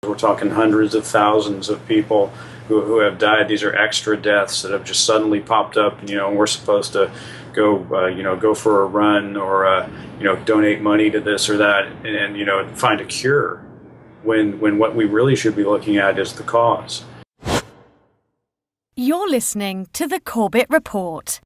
We're talking hundreds of thousands of people who have died. These are extra deaths that have just suddenly popped up. And we're supposed to go for a run or donate money to this or that, and find a cure when what we really should be looking at is the cause. You're listening to the Corbett Report.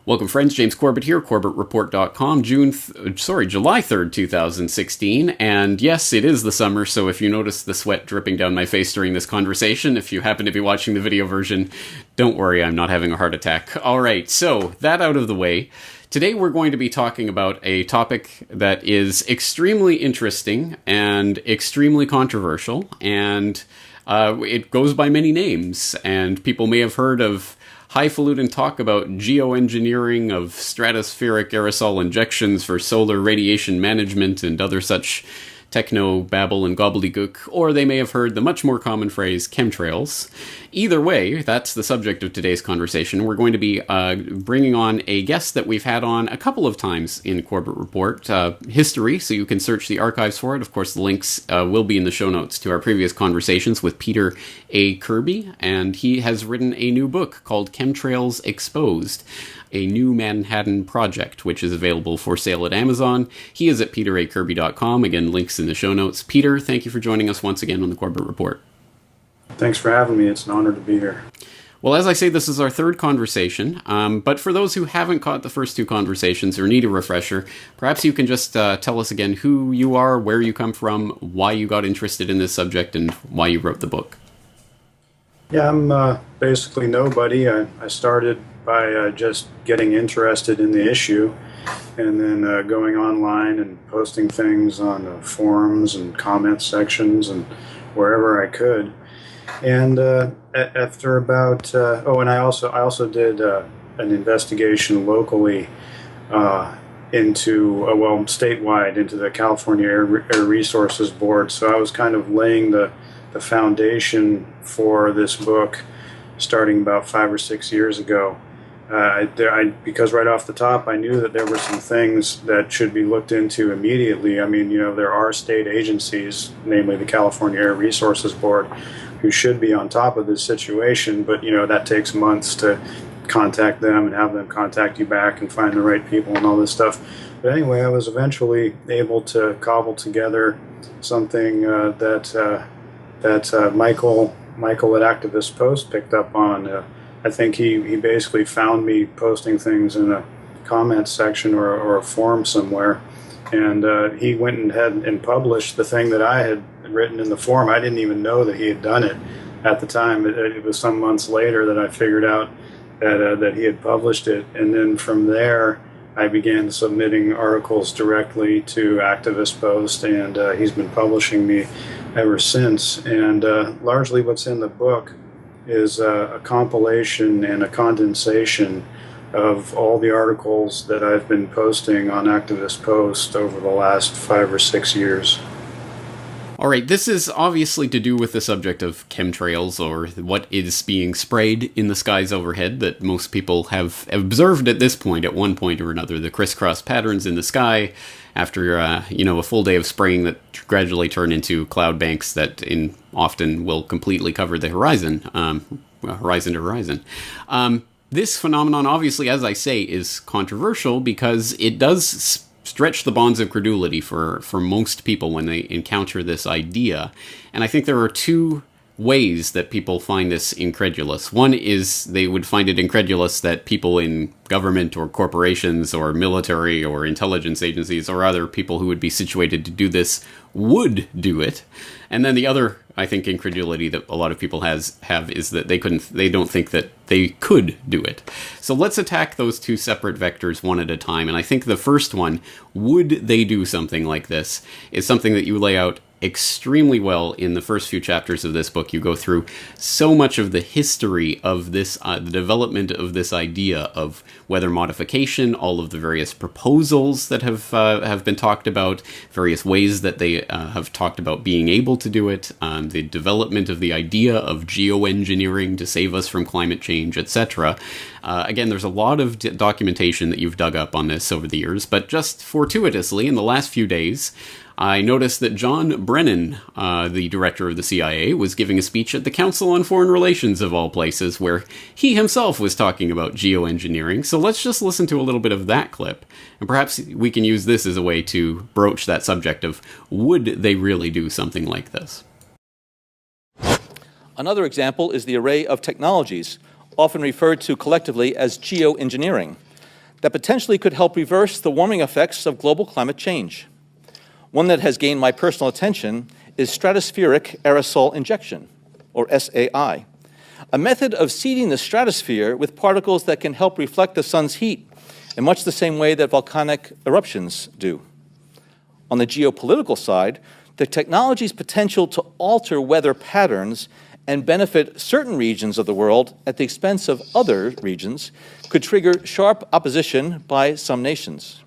Welcome, friends. James Corbett here, CorbettReport.com, July 3rd, 2016. And yes, it is the summer, so if you notice the sweat dripping down my face during this conversation, if you happen to be watching the video version, don't worry, I'm not having a heart attack. All right, so that out of the way, today we're going to be talking about a topic that is extremely interesting and extremely controversial, and it goes by many names, and people may have heard of highfalutin talk about geoengineering of stratospheric aerosol injections for solar radiation management and other such techno-babble and gobbledygook, or they may have heard the much more common phrase chemtrails. Either way, that's the subject of today's conversation. We're going to be bringing on a guest that we've had on a couple of times in Corbett Report history, so you can search the archives for it. Of course, the links will be in the show notes to our previous conversations with Peter A. Kirby, and he has written a new book called Chemtrails Exposed, a new Manhattan project, which is available for sale at Amazon. He is at peteracirby.com. Again, links in the show notes. Peter, thank you for joining us once again on the Corbett Report. Thanks for having me. It's an honor to be here. Well, as I say, this is our third conversation, but for those who haven't caught the first two conversations or need a refresher, perhaps you can just tell us again who you are, where you come from, why you got interested in this subject, and why you wrote the book. Yeah, I'm basically nobody. I started by just getting interested in the issue and then going online and posting things on forums and comment sections and wherever I could. And after about and I also did an investigation locally statewide into the California Air Resources Board. So I was kind of laying the foundation for this book starting about 5 or 6 years ago. Because right off the top, I knew that there were some things that should be looked into immediately. I mean, there are state agencies, namely the California Air Resources Board, who should be on top of this situation, but, that takes months to contact them and have them contact you back and find the right people and all this stuff. But anyway, I was eventually able to cobble together something that Michael at Activist Post picked up on. I think he basically found me posting things in a comment section or a forum somewhere, and he went ahead and published the thing that I had written in the forum. I didn't even know that he had done it at the time. It was some months later that I figured out that he had published it, and then from there I began submitting articles directly to Activist Post, and he's been publishing me ever since. And largely what's in the book is a compilation and a condensation of all the articles that I've been posting on Activist Post over the last 5 or 6 years. All right, this is obviously to do with the subject of chemtrails, or what is being sprayed in the skies overhead that most people have observed at this point, at one point or another, the crisscross patterns in the sky after, a full day of spraying that gradually turn into cloud banks that often will completely cover the horizon, horizon to horizon. This phenomenon, obviously, as I say, is controversial because it does stretch the bonds of credulity for most people when they encounter this idea. And I think there are two ways that people find this incredulous. One is they would find it incredulous that people in government or corporations or military or intelligence agencies or other people who would be situated to do this would do it. And then the other, I think, incredulity that a lot of people have is that they don't think that they could do it. So let's attack those two separate vectors one at a time. And I think the first one, would they do something like this, is something that you lay out extremely well in the first few chapters of this book. You go through so much of the history of this, the development of this idea of weather modification, all of the various proposals that have been talked about, various ways that they have talked about being able to do it, the development of the idea of geoengineering to save us from climate change, etc. Again, there's a lot of documentation that you've dug up on this over the years, but just fortuitously, in the last few days, I noticed that John Brennan, the director of the CIA, was giving a speech at the Council on Foreign Relations of all places, where he himself was talking about geoengineering. So let's just listen to a little bit of that clip, and perhaps we can use this as a way to broach that subject of, would they really do something like this? Another example is the array of technologies, often referred to collectively as geoengineering, that potentially could help reverse the warming effects of global climate change. One that has gained my personal attention is stratospheric aerosol injection, or SAI, a method of seeding the stratosphere with particles that can help reflect the sun's heat in much the same way that volcanic eruptions do. On the geopolitical side, the technology's potential to alter weather patterns and benefit certain regions of the world at the expense of other regions could trigger sharp opposition by some nations.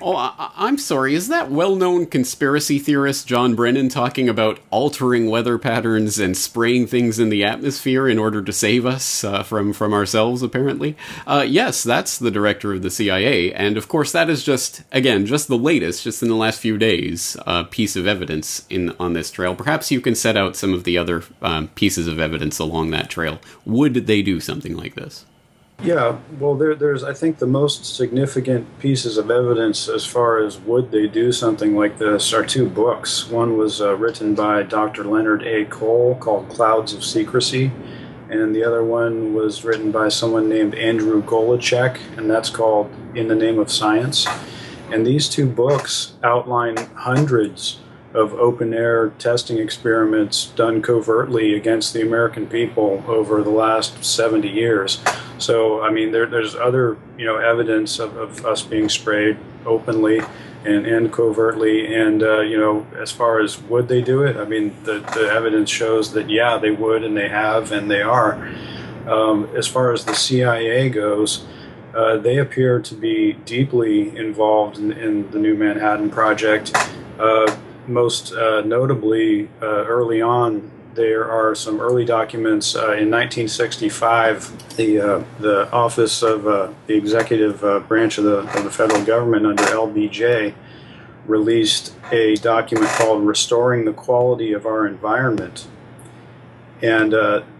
Oh, I'm sorry, is that well-known conspiracy theorist John Brennan talking about altering weather patterns and spraying things in the atmosphere in order to save us from ourselves, apparently? Yes, that's the director of the CIA, and of course that is just the latest, just in the last few days, piece of evidence on this trail. Perhaps you can set out some of the other pieces of evidence along that trail. Would they do something like this? Yeah, well, there's, I think, the most significant pieces of evidence as far as would they do something like this are two books. One was written by Dr. Leonard A. Cole called Clouds of Secrecy, and the other one was written by someone named Andrew Golachek, and that's called In the Name of Science. And these two books outline hundreds of open-air testing experiments done covertly against the American people over the last 70 years. So, I mean, there's other, evidence of us being sprayed openly and covertly. And, as far as would they do it, I mean, the evidence shows that, yeah, they would, and they have, and they are. As far as the CIA goes, they appear to be deeply involved in the New Manhattan Project. Most notably, early on, there are some early documents. In 1965, the Office of the Executive Branch of the federal government under LBJ released a document called Restoring the Quality of Our Environment. And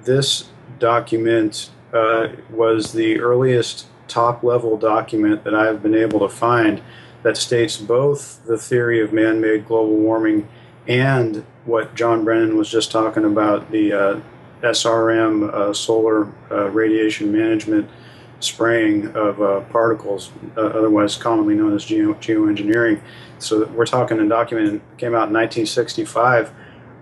this document was the earliest top-level document that I've been able to find that states both the theory of man-made global warming and what John Brennan was just talking about, the SRM, solar radiation management spraying of particles, otherwise commonly known as geoengineering. So we're talking a document that came out in 1965.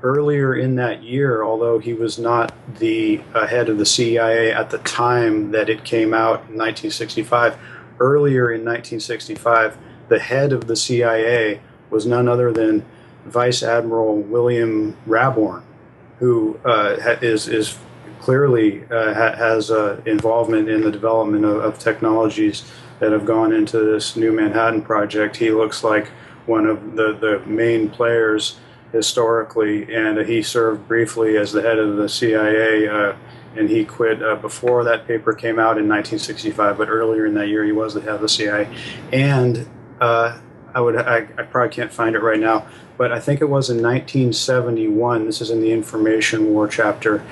Earlier in that year, although he was not the head of the CIA at the time that it came out in 1965, earlier in 1965, the head of the CIA was none other than Vice Admiral William Raborn, who is clearly has involvement in the development of technologies that have gone into this New Manhattan Project. He looks like one of the main players historically, and he served briefly as the head of the CIA, and he quit before that paper came out in 1965, but earlier in that year he was the head of the CIA. And I probably can't find it right now, but I think it was in 1971, this is in the Information War chapter,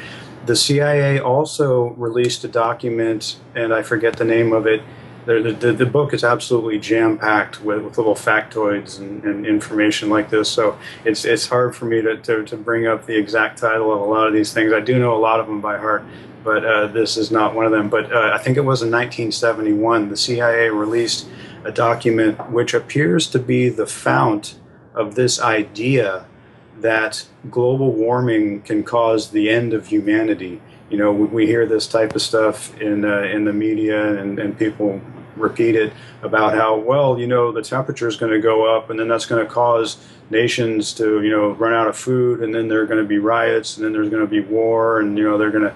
the CIA also released a document, and I forget the name of it. The book is absolutely jam-packed with little factoids and information like this, so it's hard for me to bring up the exact title of a lot of these things. I do know a lot of them by heart, but this is not one of them. But I think it was in 1971, the CIA released a document which appears to be the fount of this idea that global warming can cause the end of humanity. You know, we hear this type of stuff in the media, and people repeat it about how, well, you know, the temperature is going to go up, and then that's going to cause nations to, you know, run out of food, and then there are going to be riots, and then there's going to be war, and, you know, they're going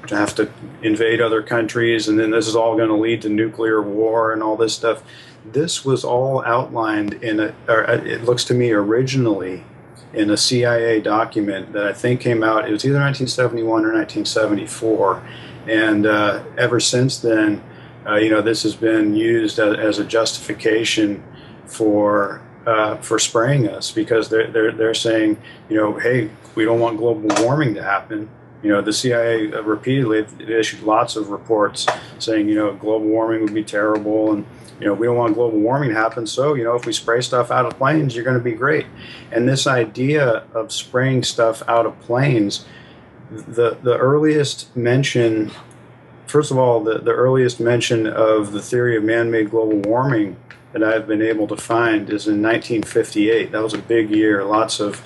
to have to invade other countries, and then this is all going to lead to nuclear war and all this stuff. This was all outlined in it looks to me originally in a CIA document that I think came out, it was either 1971 or 1974, and ever since then, you know, this has been used as a justification for for spraying us, because they're saying, hey, we don't want global warming to happen. The CIA repeatedly issued lots of reports saying, global warming would be terrible, and we don't want global warming to happen. So, if we spray stuff out of planes, you're going to be great. And this idea of spraying stuff out of planes, the earliest mention, first of all, the earliest mention of the theory of man-made global warming that I've been able to find is in 1958. That was a big year. Lots of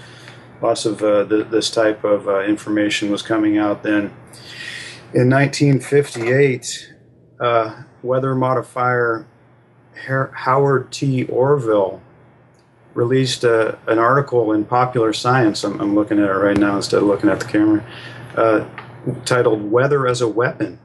this type of information was coming out then. In 1958, weather modifier Howard T. Orville released an article in Popular Science. I'm looking at it right now instead of looking at the camera, titled "Weather as a Weapon,"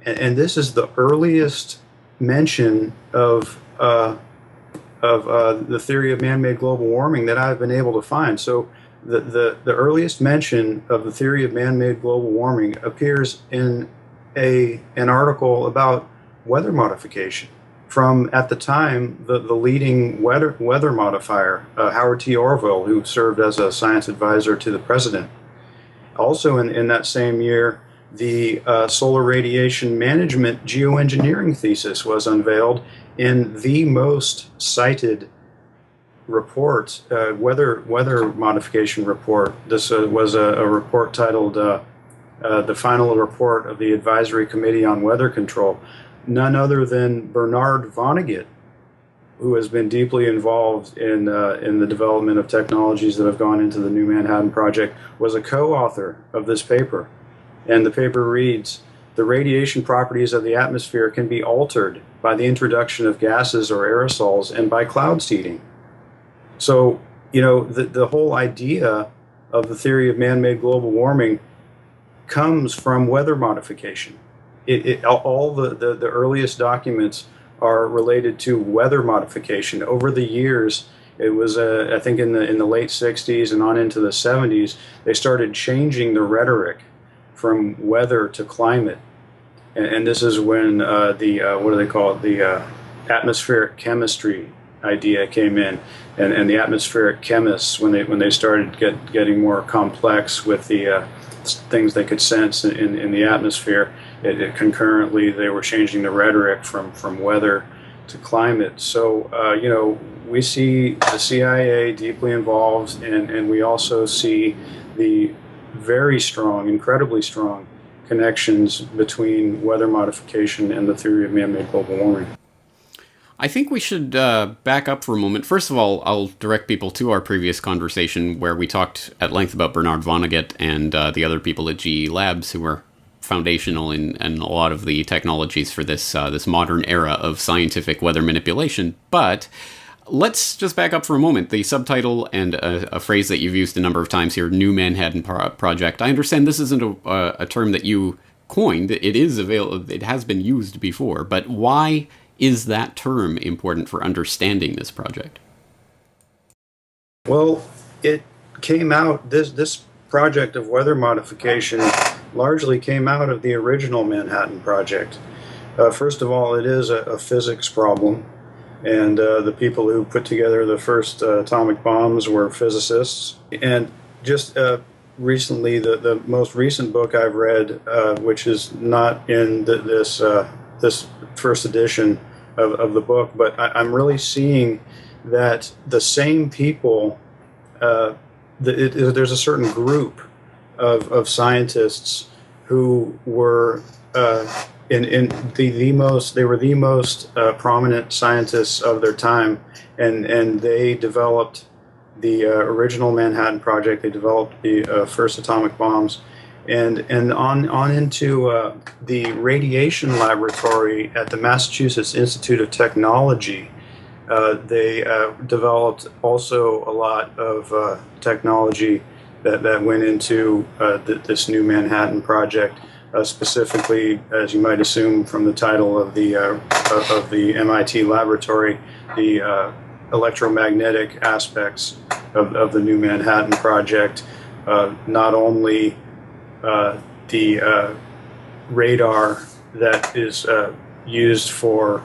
and this is the earliest mention of the theory of man-made global warming that I've been able to find. So the earliest mention of the theory of man-made global warming appears in an article about weather modification from, at the time, the leading weather modifier, Howard T. Orville, who served as a science advisor to the president. Also in that same year, the solar radiation management geoengineering thesis was unveiled in the most cited report, weather modification report. This was a report titled The Final Report of the Advisory Committee on Weather Control. None other than Bernard Vonnegut, who has been deeply involved in the development of technologies that have gone into the New Manhattan Project, was a co-author of this paper. And the paper reads, "The radiation properties of the atmosphere can be altered by the introduction of gases or aerosols and by cloud seeding." So, the whole idea of the theory of man-made global warming comes from weather modification. All the earliest documents are related to weather modification. Over the years, it was, I think in the late 60s and on into the 70s, they started changing the rhetoric from weather to climate. And this is when what do they call it? The atmospheric chemistry idea came in, and the atmospheric chemists, when they started getting more complex with the things they could sense in the atmosphere, concurrently they were changing the rhetoric from weather to climate. So we see the CIA deeply involved, and we also see the very strong, incredibly strong connections between weather modification and the theory of man-made global warming. I think we should back up for a moment. First of all, I'll direct people to our previous conversation where we talked at length about Bernard Vonnegut and the other people at GE Labs who were foundational in a lot of the technologies for this modern era of scientific weather manipulation. But let's just back up for a moment. The subtitle and a phrase that you've used a number of times here, New Manhattan Project. I understand this isn't a term that you coined. It is available. It has been used before. But why is that term important for understanding this project? Well, it came out, this project of weather modification largely came out of the original Manhattan Project. First of all, it is a physics problem, and the people who put together the first atomic bombs were physicists. And just recently, the most recent book I've read, which is not in this first edition of the book, but I'm really seeing that the same people, there's a certain group of scientists who were the most prominent scientists of their time, and they developed the original Manhattan Project. They developed the first atomic bombs, and on into the radiation laboratory at the Massachusetts Institute of Technology. They developed also a lot of technology that went into this new Manhattan Project. Specifically, as you might assume from the title of the MIT laboratory, the electromagnetic aspects of the new Manhattan Project, not only the radar that is used for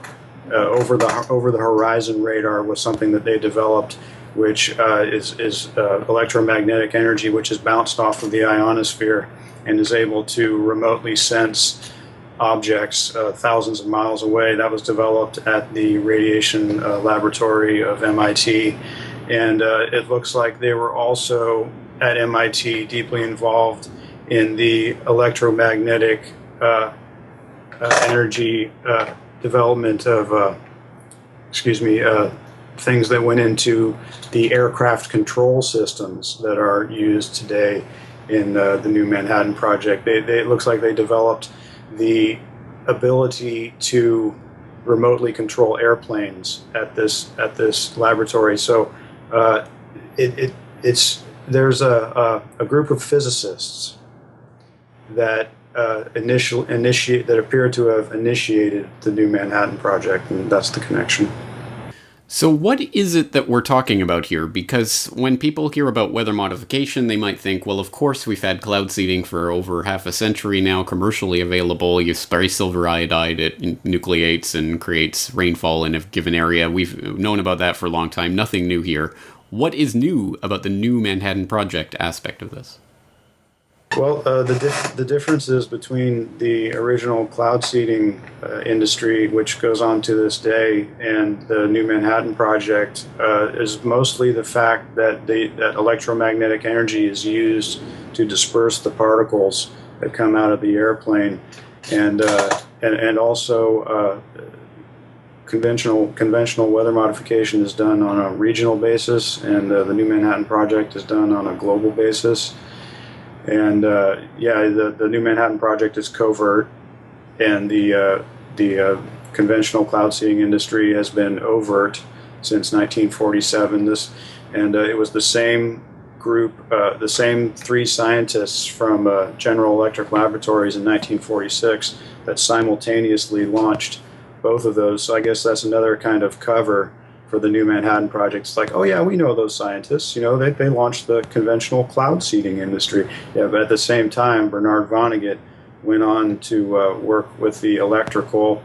over the horizon radar was something that they developed, which is electromagnetic energy, which is bounced off of the ionosphere and is able to remotely sense objects thousands of miles away. That was developed at the radiation laboratory of MIT, and it looks like they were also at MIT deeply involved in the electromagnetic energy development of things that went into the aircraft control systems that are used today in the New Manhattan Project. It looks like they developed the ability to remotely control airplanes at this laboratory. So there's a group of physicists that that appear to have initiated the New Manhattan Project, and that's the connection. So what is it that we're talking about here? Because when people hear about weather modification, they might think, well, of course, we've had cloud seeding for over half a century now, commercially available. You spray silver iodide, it nucleates and creates rainfall in a given area. We've known about that for a long time. Nothing new here. What is new about the New Manhattan Project aspect of this? Well, the differences between the original cloud seeding industry, which goes on to this day, and the New Manhattan Project is mostly the fact that that electromagnetic energy is used to disperse the particles that come out of the airplane, and also conventional weather modification is done on a regional basis, and the New Manhattan Project is done on a global basis. And the New Manhattan Project is covert, and the conventional cloud seeding industry has been overt since 1947. It was the same group, the same three scientists from General Electric Laboratories in 1946 that simultaneously launched both of those. So I guess that's another kind of cover for the New Manhattan Project. It's like, oh yeah, we know those scientists. You know, they launched the conventional cloud seeding industry. Yeah, but at the same time, Bernard Vonnegut went on to work with the electrical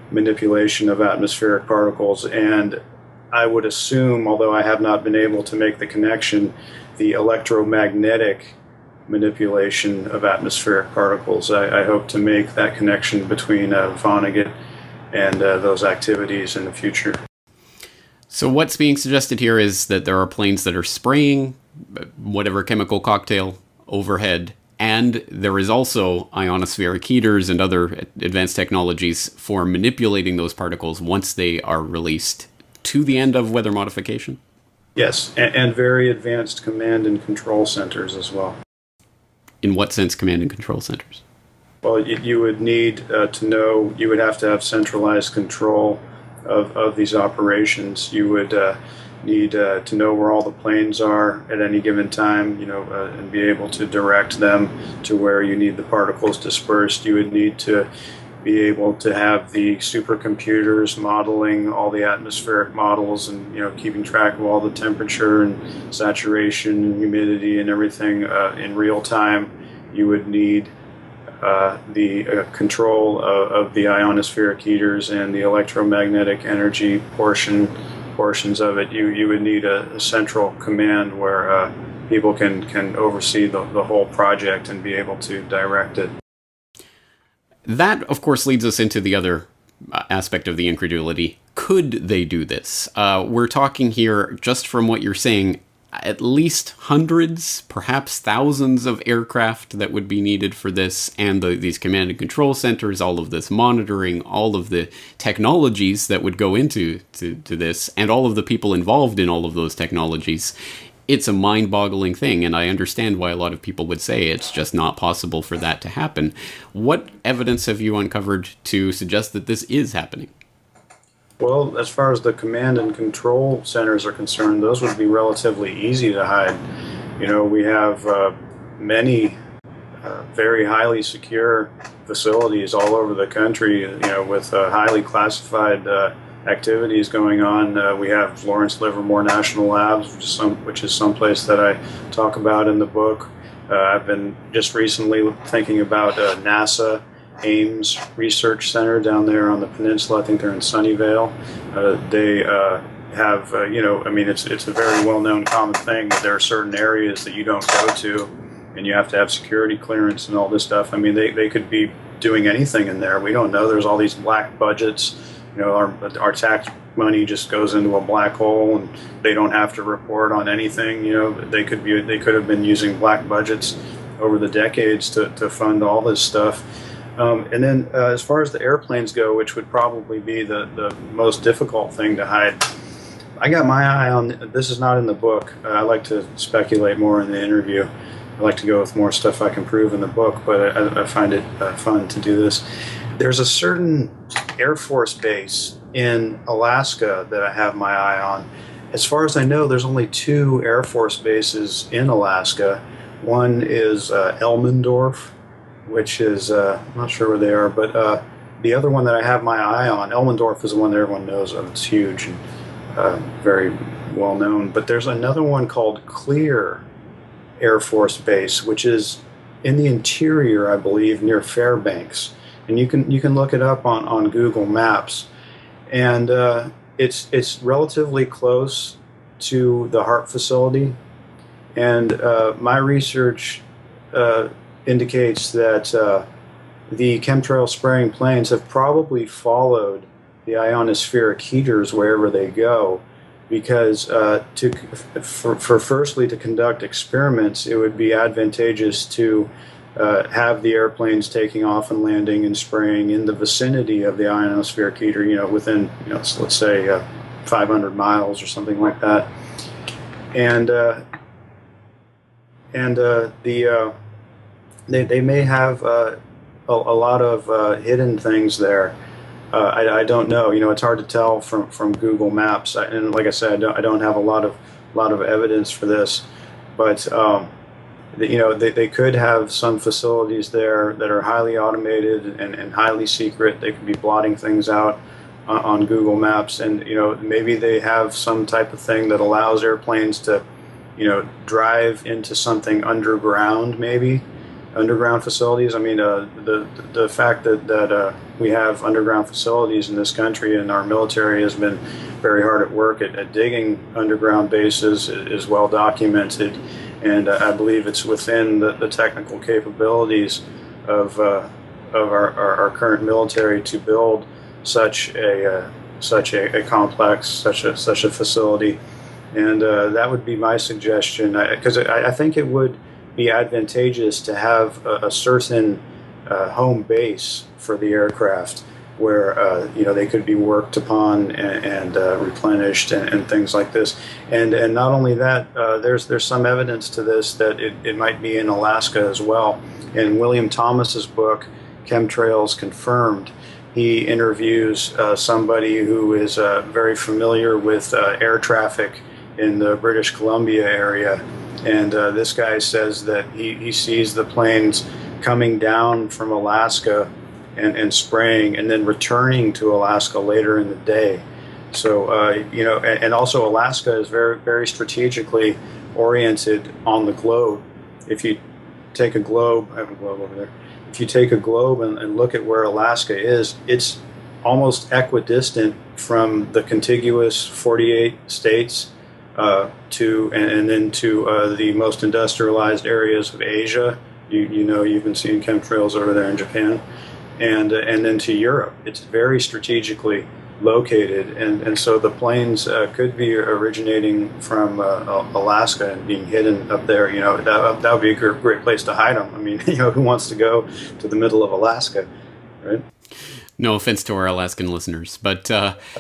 manipulation of atmospheric particles. And I would assume, although I have not been able to make the connection, the electromagnetic manipulation of atmospheric particles. I hope to make that connection between Vonnegut and those activities in the future. So what's being suggested here is that there are planes that are spraying whatever chemical cocktail overhead, and there is also ionospheric heaters and other advanced technologies for manipulating those particles once they are released to the end of weather modification? Yes, and very advanced command and control centers as well. In what sense, command and control centers? Well, you would need to know, you would have to have centralized control of these operations. You would need to know where all the planes are at any given time, and be able to direct them to where you need the particles dispersed. You would need to be able to have the supercomputers modeling all the atmospheric models and keeping track of all the temperature and saturation and humidity and everything in real time. You would need the control of the ionospheric heaters and the electromagnetic energy portions of it. You would need a central command where people can oversee the whole project and be able to direct it. That, of course, leads us into the other aspect of the incredulity. Could they do this? We're talking here, just from what you're saying, at least hundreds, perhaps thousands of aircraft that would be needed for this, and these command and control centers, all of this monitoring, all of the technologies that would go into this, and all of the people involved in all of those technologies. It's a mind-boggling thing, and I understand why a lot of people would say it's just not possible for that to happen. What evidence have you uncovered to suggest that this is happening? Well, as far as the command and control centers are concerned, those would be relatively easy to hide. We have many very highly secure facilities all over the country, with highly classified activities going on. We have Lawrence Livermore National Labs, which is someplace that I talk about in the book. I've been just recently thinking about NASA Ames Research Center down there on the peninsula. I think they're in Sunnyvale. They have, it's a very well-known common thing that there are certain areas that you don't go to, and you have to have security clearance and all this stuff. I mean, they could be doing anything in there. We don't know. There's all these black budgets. Our tax money just goes into a black hole, and they don't have to report on anything. They could have been using black budgets over the decades to fund all this stuff. And then as far as the airplanes go, which would probably be the most difficult thing to hide, I got my eye on, this is not in the book. I like to speculate more in the interview. I like to go with more stuff I can prove in the book, but I find it fun to do this. There's a certain Air Force base in Alaska that I have my eye on. As far as I know, there's only 2 Air Force bases in Alaska. One is Elmendorf, which is, I'm not sure where they are, but the other one that I have my eye on, Elmendorf is the one that everyone knows of. It's huge and very well known. But there's another one called Clear Air Force Base, which is in the interior, I believe, near Fairbanks. And you can look it up on Google Maps. And it's relatively close to the HARP facility. And my research indicates that the chemtrail spraying planes have probably followed the ionospheric heaters wherever they go, because firstly, to conduct experiments, it would be advantageous to have the airplanes taking off and landing and spraying in the vicinity of the ionospheric heater, within, let's say 500 miles or something like that. And they may have a lot of hidden things there. I don't know. It's hard to tell from Google Maps. And like I said, I don't have a lot of evidence for this, but they could have some facilities there that are highly automated and highly secret. They could be blotting things out on Google Maps, and maybe they have some type of thing that allows airplanes to drive into something underground, maybe underground facilities. I mean, the fact that we have underground facilities in this country, and our military has been very hard at work at digging underground bases is well documented, and I believe it's within the technical capabilities of our current military to build such a complex, such a facility. And that would be my suggestion, because I think it would be advantageous to have a certain home base for the aircraft where they could be worked upon and replenished and things like this. And not only that, there's some evidence to this that it might be in Alaska as well. In William Thomas's book, Chemtrails Confirmed, he interviews somebody who is very familiar with air traffic in the British Columbia area, and this guy says that he sees the planes coming down from Alaska and spraying, and then returning to Alaska later in the day. So and also Alaska is very, very strategically oriented on the globe. If you take a globe, I have a globe over there. If you take a globe and look at where Alaska is, it's almost equidistant from the contiguous 48 states and then to the most industrialized areas of Asia. You've been seeing chemtrails over there in Japan, and then to Europe. It's very strategically located, and so the planes could be originating from Alaska and being hidden up there. That would be a great place to hide them. I mean, who wants to go to the middle of Alaska, right? No offense to our Alaskan listeners, but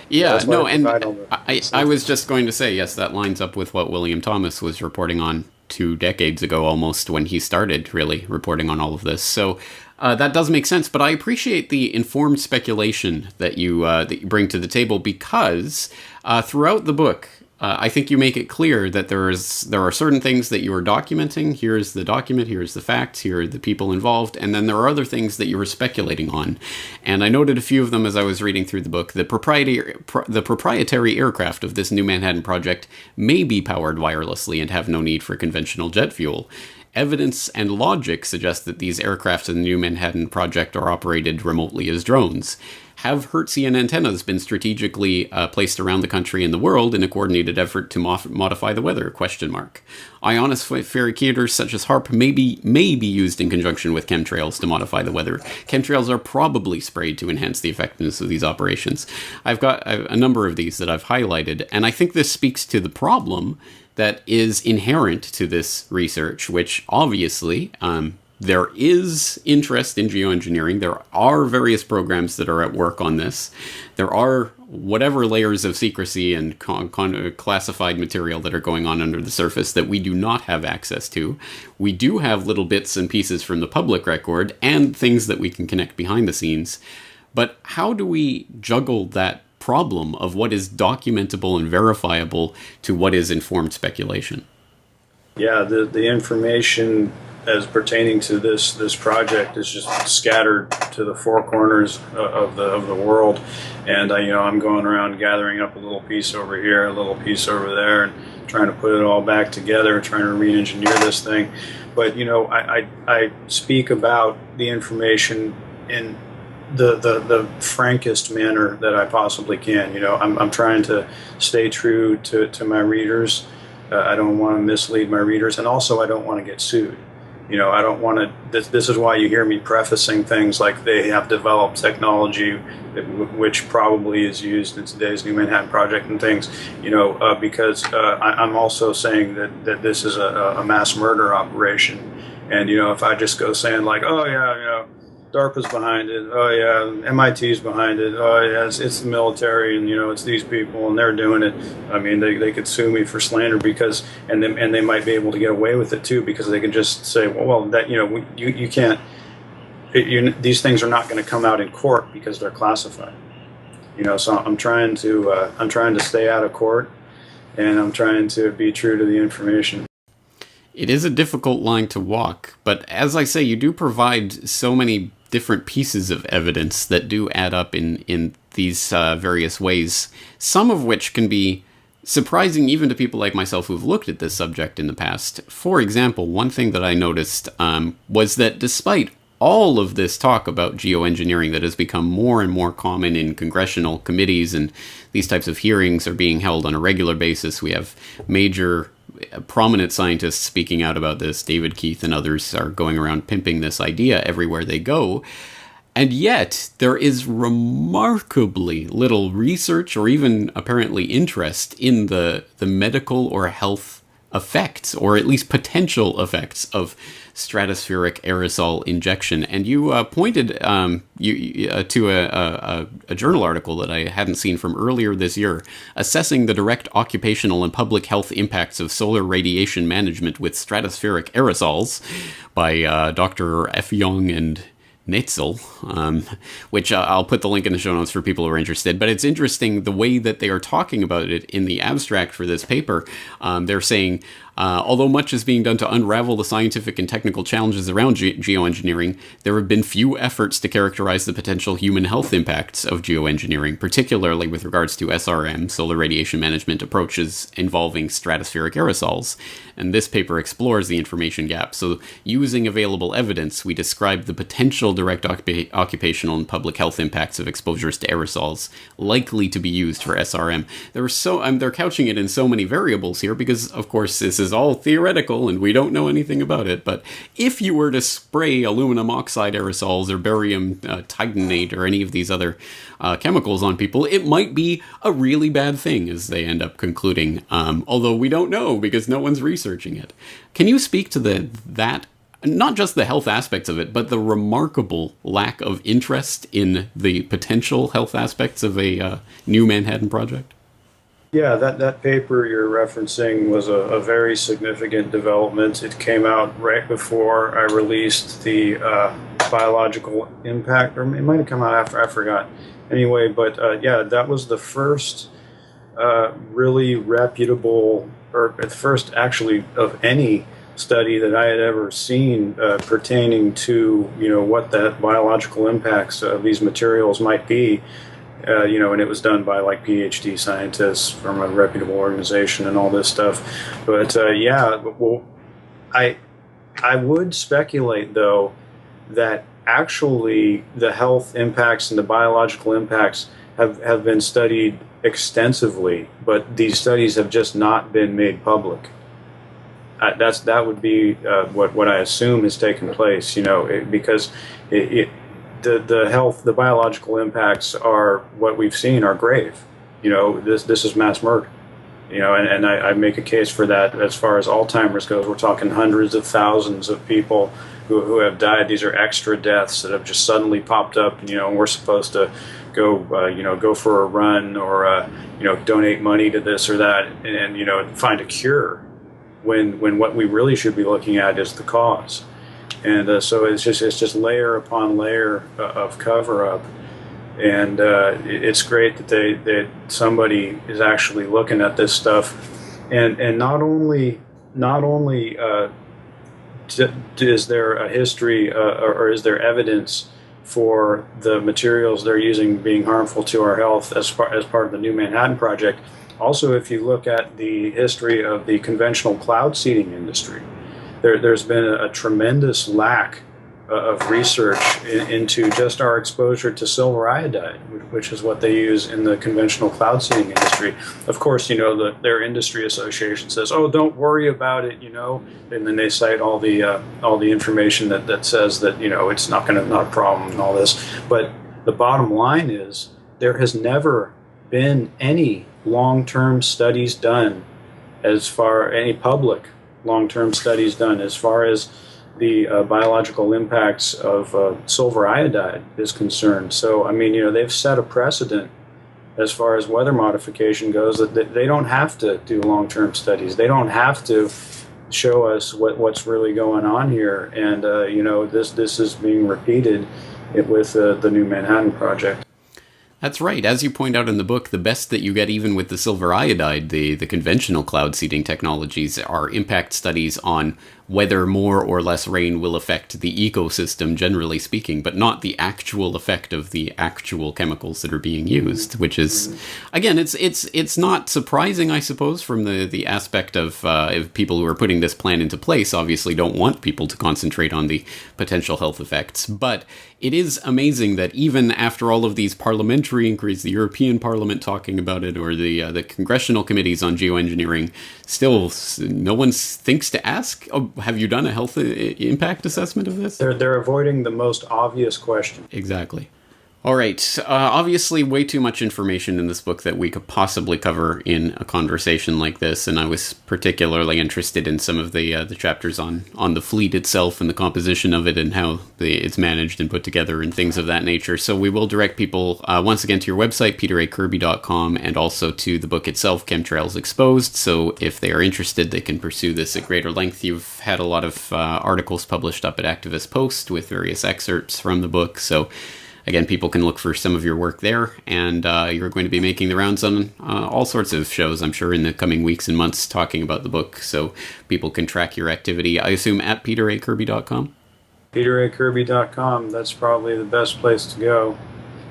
yeah, no, and I was just going to say, yes, that lines up with what William Thomas was reporting on 2 decades ago, almost, when he started really reporting on all of this. So that does make sense, but I appreciate the informed speculation that you bring to the table, because throughout the book, I think you make it clear that there are certain things that you are documenting. Here's the document, here's the facts, here are the people involved, and then there are other things that you were speculating on. And I noted a few of them as I was reading through the book. The proprietary aircraft of this New Manhattan Project may be powered wirelessly and have no need for conventional jet fuel. evidence and logic suggest that these aircraft in the New Manhattan Project are operated remotely as drones. Have Hertzian antennas been strategically placed around the country and the world in a coordinated effort to modify the weather? Ionospheric such as HARP may be used in conjunction with chemtrails to modify the weather. Chemtrails are probably sprayed to enhance the effectiveness of these operations. I've got a number of these that I've highlighted, and I think this speaks to the problem that is inherent to this research, which obviously there is interest in geoengineering. There are various programs that are at work on this. There are whatever layers of secrecy and classified material that are going on under the surface that we do not have access to. We do have little bits and pieces from the public record and things that we can connect behind the scenes. But how do we juggle that problem of what is documentable and verifiable to what is informed speculation? Yeah, the information as pertaining to this project is just scattered to the four corners of the world, and I'm going around gathering up a little piece over here, a little piece over there, and trying to put it all back together, trying to re-engineer this thing. But I speak about the information in the frankest manner that I possibly can. I'm trying to stay true to my readers. I don't want to mislead my readers, and also I don't want to get sued. I don't want to. This is why you hear me prefacing things like they have developed technology which probably is used in today's New Manhattan Project and things. Because I'm also saying that this is a mass murder operation, and if I just go saying like, oh yeah, DARPA's behind it, oh yeah, MIT's behind it, oh yeah, it's the military, and it's these people and they're doing it. I mean, they could sue me for slander because, and they might be able to get away with it too, because they can just say, well that you can't. These things are not going to come out in court because they're classified. So I'm trying to stay out of court, and I'm trying to be true to the information. It is a difficult line to walk, but as I say, you do provide so many different pieces of evidence that do add up in these various ways, some of which can be surprising even to people like myself who've looked at this subject in the past. For example, one thing that I noticed was that despite all of this talk about geoengineering that has become more and more common in congressional committees, and these types of hearings are being held on a regular basis, we have major prominent scientists speaking out about this. David Keith and others are going around pimping this idea everywhere they go. And yet, there is remarkably little research or even apparently interest in the medical or health effects, or at least potential effects, of stratospheric aerosol injection. And you pointed to a journal article that I hadn't seen from earlier this year, assessing the direct occupational and public health impacts of solar radiation management with stratospheric aerosols by Dr. F. Young and Netzel, which I'll put the link in the show notes for people who are interested. But it's interesting the way that they are talking about it in the abstract for this paper. They're saying, although much is being done to unravel the scientific and technical challenges around geoengineering, there have been few efforts to characterize the potential human health impacts of geoengineering, particularly with regards to SRM, solar radiation management approaches involving stratospheric aerosols. And this paper explores the information gap. So using available evidence, we describe the potential direct occupational and public health impacts of exposures to aerosols likely to be used for SRM. They're couching it in so many variables here because, of course, this is all theoretical and we don't know anything about it. But if you were to spray aluminum oxide aerosols or barium titanate or any of these other chemicals on people, it might be a really bad thing, as they end up concluding, although we don't know because no one's researching it. Can you speak to that, not just the health aspects of it, but the remarkable lack of interest in the potential health aspects of a New Manhattan Project? Yeah, that paper you're referencing was a very significant development. It came out right before I released the biological impact, or it might have come out after, I forgot. Anyway, but yeah, that was the first really reputable, or at first actually of any study that I had ever seen pertaining to what the biological impacts of these materials might be. And it was done by like PhD scientists from a reputable organization and all this stuff. But yeah, well, I I would speculate, though, that actually the health impacts and the biological impacts have been studied extensively, but these studies have just not been made public. That would be what I assume has taken place, because the biological impacts are what we've seen are grave. This is mass murder. And I make a case for that as far as Alzheimer's goes. We're talking hundreds of thousands of people who have died. These are extra deaths that have just suddenly popped up. And we're supposed to go for a run or donate money to this or that, and find a cure, when what we really should be looking at is the cause. And so it's just layer upon layer of cover up. And it's great that somebody is actually looking at this stuff, and not only is there a history or is there evidence for the materials they're using being harmful to our health as part of the New Manhattan Project. Also, if you look at the history of the conventional cloud seeding industry, there's been a tremendous lack of research into just our exposure to silver iodide, which is what they use in the conventional cloud seeding industry. Of course, their industry association says, "Oh, don't worry about it," and then they cite all the information that says that it's not a problem and all this. But the bottom line is there has never been any long-term studies done, any public long-term studies done as far as the biological impacts of silver iodide is concerned. So, they've set a precedent as far as weather modification goes that they don't have to do long-term studies. They don't have to show us what's really going on here. And, this is being repeated with the New Manhattan Project. That's right. As you point out in the book, the best that you get even with the silver iodide, the conventional cloud seeding technologies, are impact studies on whether more or less rain will affect the ecosystem, generally speaking, but not the actual effect of the actual chemicals that are being used, which is, again, it's not surprising, I suppose, from the aspect of people who are putting this plan into place obviously don't want people to concentrate on the potential health effects. But it is amazing that even after all of these parliamentary inquiries, the European Parliament talking about it, or the congressional committees on geoengineering, still no one thinks to ask, "Oh, have you done a health impact assessment of this?" They're avoiding the most obvious question. Exactly. All right. Obviously, way too much information in this book that we could possibly cover in a conversation like this, and I was particularly interested in some of the chapters on the fleet itself and the composition of it and how it's managed and put together and things of that nature. So we will direct people once again to your website, peterakirby.com, and also to the book itself, Chemtrails Exposed. So if they are interested, they can pursue this at greater length. You've had a lot of articles published up at Activist Post with various excerpts from the book. So again, people can look for some of your work there, and you're going to be making the rounds on all sorts of shows, I'm sure, in the coming weeks and months talking about the book, so people can track your activity, I assume, at peterakirby.com? peterakirby.com, that's probably the best place to go.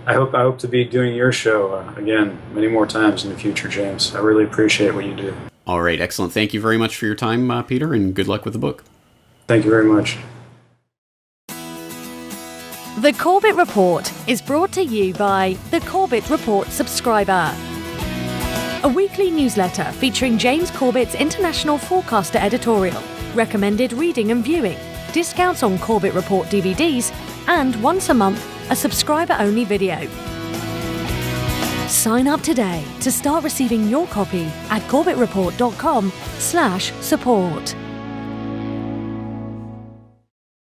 I hope to be doing your show again many more times in the future, James. I really appreciate what you do. All right, excellent. Thank you very much for your time, Peter, and good luck with the book. Thank you very much. The Corbett Report is brought to you by the Corbett Report subscriber, a weekly newsletter featuring James Corbett's International Forecaster editorial, recommended reading and viewing, discounts on Corbett Report DVDs, and once a month, a subscriber-only video. Sign up today to start receiving your copy at corbettreport.com/support.